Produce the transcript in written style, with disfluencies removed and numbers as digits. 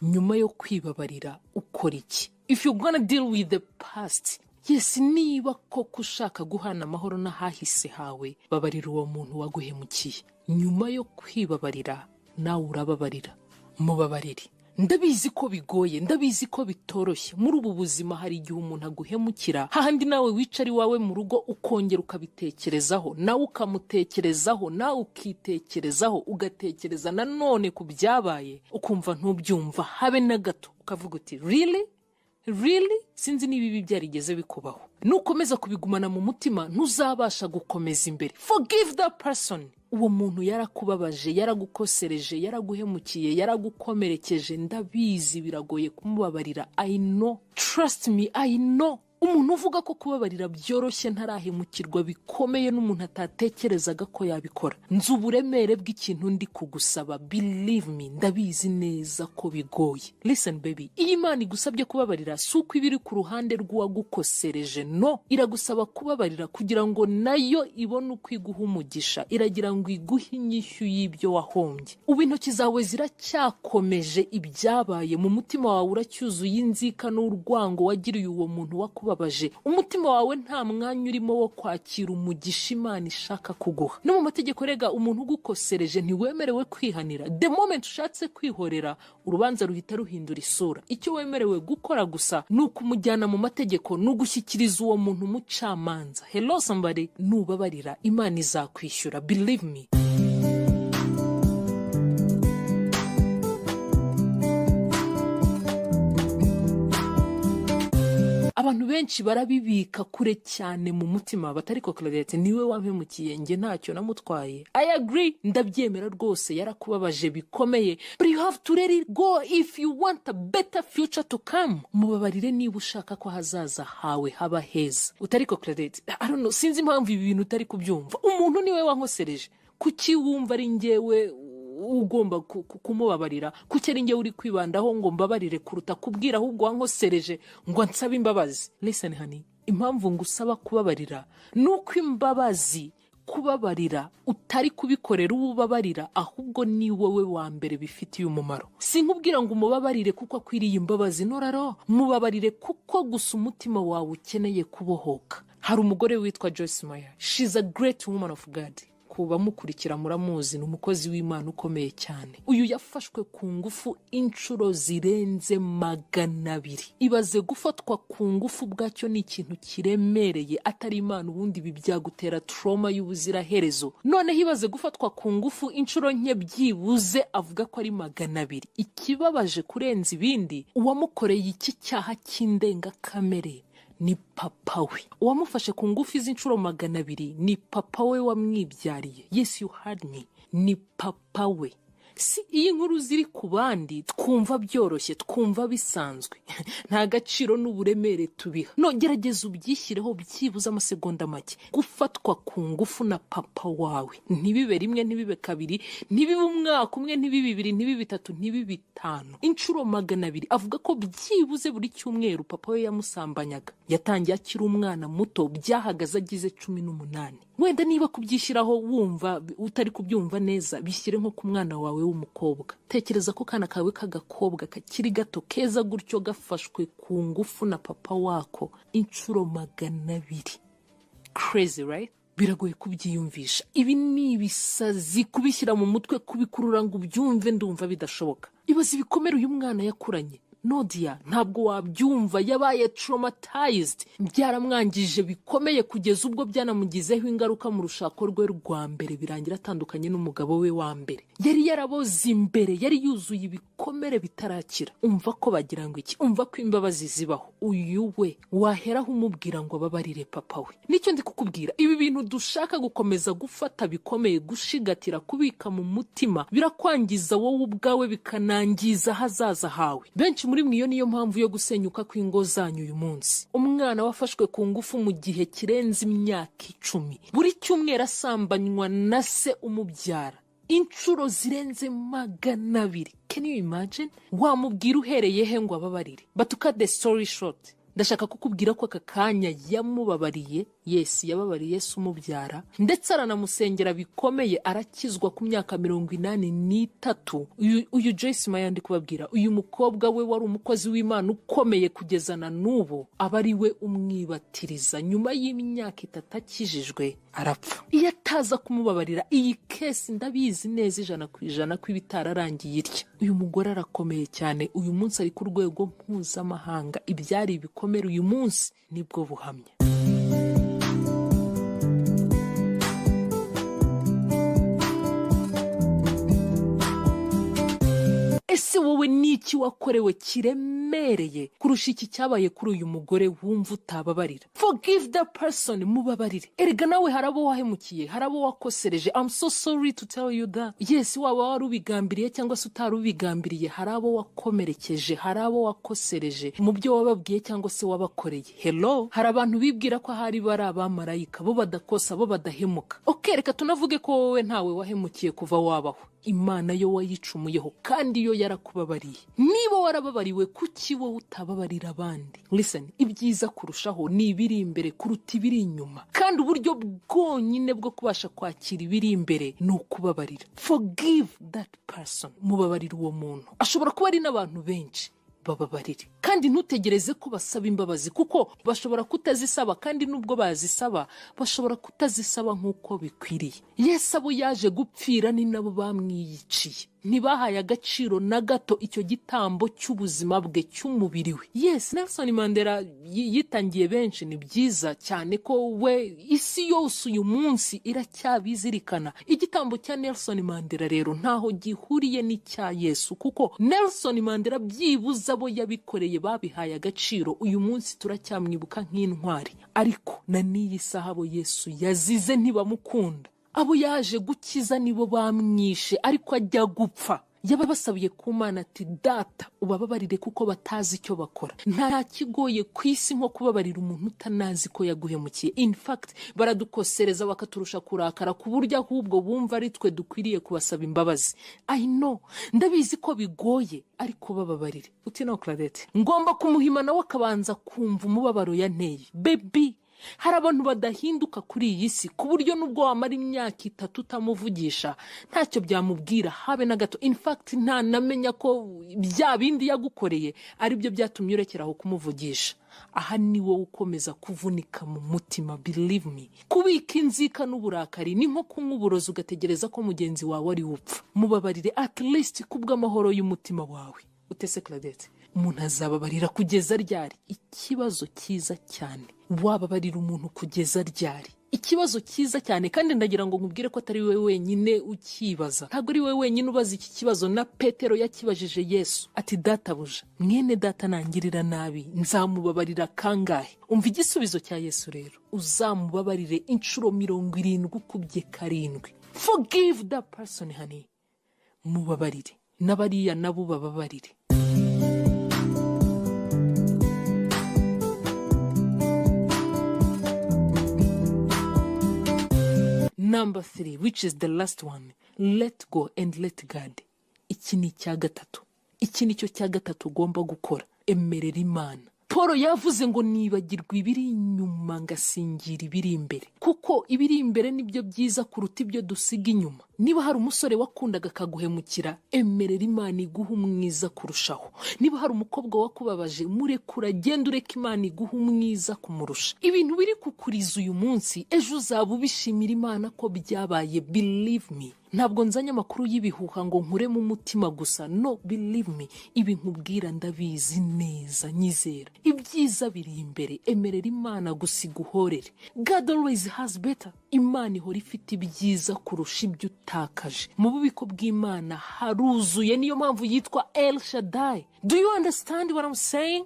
nyuma yo kwibabarira ukora iki? If you're gonna deal with the past, yes, niba koko ushaka guhana amahoro n'ahahise hawe, babarira uwo muntu waguhemukiye. Nyuma yo kwibabarira nawe urababarira, mubabarire. Ndabizi ko bigoye, ndabizi ko bitoroshye. Muri ubu buzima hari igihe umuntu aguhemukira, hahandi nawe wicari wawe mu rugo ukongera ukabitekerezaho, nawe ukamutekerezaho, nawe ukitekerezaho, ugatekereza nanone ku byabaye, ukumva ntubyumva habe na gato, ukavuga uti really sinzi niba ibi byarigeze bikubaho. Nukomeza kubigumana mu mutima ntuzabasha gukomeza imbere. Forgive that person. Uwo muntu yarakubabaje, yaragukosereje, yaraguhemukiye, yaragukomerekeje, ndabizi biragoye kumubabarira. I know, trust me, I know. Umuntu uvuga ko kubabarira byoroshye ntarahemukirwa bikomeye n'umuntu atatekerezaga ko yabikora. Nzi uburemere bw'ikintu ndi kugusaba, believe me, ndabizi neza ko bigoye. Listen baby, iyi Imana igusabye kubabarira si uko ibiri ku ruhande rw'uwagukosereje, no, iragusaba kubabarira kugira ngo nayo ibone uko iguha umugisha, iragira ngo iguhe inyishyu y'ibyo wahombye. Ubu intoki zawe ziracyakomeje ibyabaye, mu mutima wawe uracyuzuye inzika n'urwango wagiriye uwo muntu wakubabaje. Umutima wawe nta mwanya urimo wo kwakira umugisha Imana ishaka kuguha. No mu mategeko rega, umuntu ugukosereje ntiwemerewe kwihanira. The moment ushatse kwihorera, urubanza ruhita ruhindura isura. Icyo wemerewe gukora gusa ni ukumujyana mu mategeko, n'ugushyikiriza uwo muntu umucamanza. Hello somebody, nubabarira Imana izakwishyura, believe me. Abantu benshi barabibika kure cyane mu mutima, batariko Claudette niwe wampemukiye, nge ntacyo namutwaye. I agree, ndabyemera rwose, yarakubabaje bikomeye, but you have to let it go if you want a better future to come. Mubabarire niba ushaka ko hazaza hawe haba heza. Utariko Claudette, I don't know, sinzi impamvu ibi bintu utari kubyumva. Umuntu niwe wankosereje, kuki wumva ari ngewe ugomba kumubabarira? Kuki ari ngewe uri kwibandaho ngo mbabarire kuruta kubwira ahubwo wankosereje ngo nsabe imbabazi? Listen honey, impamvu ngusaba kubabarira nuko imbabazi kubabarira utari kubikorera ubabarira, ahubwo ni wowe wa mbere bifitiye umumaro. Sinkubwira ngo umubabarire kuko akwiriye imbabazi, noraro, mubabarire kuko gusa umutima wawe ukeneye kubohoka. Hari umugore witwa Joyce Meyer, she's a great woman of God. Kuba mukurikira muramuzi, n'umukozi w'Imana ukomeye cyane. Uyu yafashwe ku ngufu inshuro zirenze 200. Ibaze gufatwa ku ngufu bwacyo ni ikintu kiremereye, atari Imana ubundi bibyagutera trauma y'ubuziraherezo. None hibaze gufatwa ku ngufu inshuro nke byibuze avuga ko ari 200. Ikibabaje kurenza ibindi, uwamukoreye iki cyaha cy'indenga kamere ni papa we. Uwamufashe ku ngufu z'inshuro 200 ni papa we wamwibyariye. Yes, you heard me, ni papa we. Si iyi nkuru ziri ku bandi twumva byoroshye, twumva bisanzwe, nta gaciro n'uburemere tubiha. No, gerageza ubyishyireho byibuza amasegonda make. Gufatwa ku ngufu na papa wawe, ntibibe rimwe, ntibibe kabiri, ntibibe umwaka umwe, ntibibe 2, ntibibe 3, ntibibe 5, inshuro 200. Avuga ko byibuze buri cyumweru papa we yamusambanyaga. Yatangiye akiri umwana muto, byahagaze agize 18. Wenda niba kubyishyiraho wumva utari kubyumva neza, bishyire nko ku mwana wawe w'umukobwa. Tekereza ko kana kawe k'agakobwa kakiri gato keza gutyo gafashwe ku ngufu na papa wako inshuro 200. Crazy, right? Biragoye kubyiyumvisha. Ibi ni ibisazi kubishyira mu mutwe, kubikurura ngo ubyumve, ndumva bidashoboka. Ibaze ibikomere uyu mwana yakuranye. Nodia, ntabwo wabyumva, yabaye traumatized. Byaramwangije bikomeye kugeza ubwo byanamugizeho ingaruka mu rushako rwe rwa mbere, birangira atandukanye n'umugabo we wa mbere. Yari yaraboze imbere, yari yuzuye ibikomere bitarakira. Umva ko bagira ngo iki? Umva ko imbabazi zibaho. Uyu we waheraho umubwira ngo ababarire papa we. Nicyo ndi kukubwira, ibi bintu dushaka gukomeza gufata bikomeye, gushigatira, kubika mu mutima, birakwangiza wowe ubwawe, bikanangiza hazaza hawe. Benshi muri mwiyo niyo mpamvu yo gusenyuka kw'ingo zanyu uyu munsi. Umwana wafashwe ku ngufu mu gihe kirenze imyaka 10, buri cyumweru asambanywa na se umubyara inshuro zirenze 200. Can you imagine? Wamubwira uhereye he ngo ababarire? But to cut the story short, ndashaka kukubwira ko aka kanya yamubabariye, Yes, yababariye Yesu umubyara ndetse aranamusengera bikomeye, arakizwa ku myaka 83. Uyu Joyce Meyer ndi kubabwira, uyu mukobwa we wari umukozi w'Imana ukomeye kugeza na n'ubu, aba ari we umwibatiriza. Nyuma y'imyaka 3 akijijwe arapfa. Iyo ataza kumubabarira, iyi kesi ndabizi neza 100% ko ibitararangiye itya. Uyu mugore arakomeye cyane, uyu munsi ari ku rwego mpuzamahanga. Ibyari ibikomere uyu munsi nibwo buhamya. Ese wowe niki wakorewe kiremereye kurusha iki cyabaye kuri uyu mugore wumva utababarira? Forgive the person, mubabarire. Erega nawe harabo wahemukiye, harabo wakosereje. I'm so sorry to tell you that. Yes, waba warubigambiriye cyangwa se utarubigambiriye, harabo wakomerekeje, harabo wakosereje mu byo wababwiye cyangwa se wabakoreye. Hello, hari abantu bibwira ko hari bari abamarayika, bo badakosa, bo badahemuka. Okay, reka tunavuge ko wowe ntawe wahemukiye kuva wabaho. Imana yo wayicumuyeho kandi yo yarakubabariye. Niba warababariwe, kuki wowe utababarira abandi? Listen, ibyiza kurushaho ni ibiri imbere kuruta ibiri inyuma, kandi uburyo bwonyine bwo kubasha kwakira ibiri imbere ni ukubabarira. Forgive that person, mubabarira uwo muntu. Ashobora kuba ari n'abantu benshi, bababarire. Kandi ntutegereze ko basaba imbabazi, kuko bashobora kutazisaba, kandi nubwo bazisaba bashobora kutazisaba nk'uko bikwiriye. Yesu abo yaje gupfira ni nabo bamwiyiciye. Ntibahaye agaciro na gato icyo gitambo cy'ubuzima bwe, cy'umubiri we. Yes, Nelson Mandela yitangiye benshi, ni byiza cyane ko we isi yose uyu munsi iracyabizirikana. Igitambo cya Nelson Mandela rero ntaho gihuriye n'icya Yesu, kuko Nelson Mandela byibuza abo yabikoreye babihaye agaciro. Uyu munsi turacyamwibuka nk'intwari, ariko na n'iyi saha abo Yesu yazize ntibamukunda. Abo yaje gukiza nibo bamwishe, ariko ajya gupfa. Yababasabiye ku Mana ati, data ubababarire kuko batazi icyo bakora. Nta kigoye ku isi nko kubabarira umuntu utanazi ko yaguhemukiye. In fact, baradukosereza bakaturusha kurakara ku buryo ahubwo bumva ari twe dukwiriye kubasaba imbabazi. I know, ndabizi ko bigoye, ariko bababarire. Uti no Claudette, ngomba kumuhima nawe akabanza kumva umubabaro yanteye. Baby, hari abantu badahinduka kuri iyi si ku buryo nubwo wamara imyaka 3 utamuvugisha ntacyo byamubwira habe na gato. In fact, nta namenya ko bya bindi yagukoreye ari byo byatumye urekeraho kumuvugisha. Aha ni wowe ukomeza kuvunika mu mutima. Believe me, kubika inzika n'uburakari ni nko kunywa uburozi ugategereza ko mugenzi wawe ari upfa. Mubabarire at least kubw'amahoro y'umutima wawe. Utese Claudette, umuntu azababarira kugeza ryari? Ikibazo cyiza cyane. Wababarira umuntu kugeza ryari? Ikibazo cyiza cyane, kandi ndagira ngo nkubwire ko atari wewe wenyine ukibaza. Ntabwo ari wewe wenyine ubaza iki kibazo. Na Petero yakibajije Yesu ati, databuja, mwene data nangirira nabi, nzamubabarira kangahe? Umva igisubizo cya Yesu rero, uzamubabarire inshuro 70 ukubye 7. Forgive that person honey. Mubabarire n'abariya nabo bababarire. Number 3, which is the last one, let go and let God. Iki ni cya gatatu. Iki ni cyo cya gatatu ugomba gukora. Emerera Imana. Paul yavuze ngo nibagirwa ibiri inyuma ngasingira ibiri imbere, kuko ibiri imbere nibyo byiza kuruta ibyo dusiga inyuma. Niba hari umusore wakundaga kaguhemukira, emerera Imana iguha umwiza kurushaho. Niba hari umukobwa wakubabaje, murekura, genda ureka Imana iguha umwiza kumurusha. Ibintu biri kukuriza uyu munsi, ejo uzaba ubishimira Imana ko byabaye. Believe me, ntabwo nzanya amakuru y'ibihuha ngo nkure mu mutima gusa. No, believe me, ibi nkubwira ndabizi neza, nyizera. Ibyiza biri imbere, emerera Imana gusiga uhorere. God always has better. Imana ihora ifite ibyiza kurusha ibyo utakaje. Mu bubiko bw'Imana haruzuye, niyo mpamvu yitwa El Shaddai. Do you understand what I'm saying?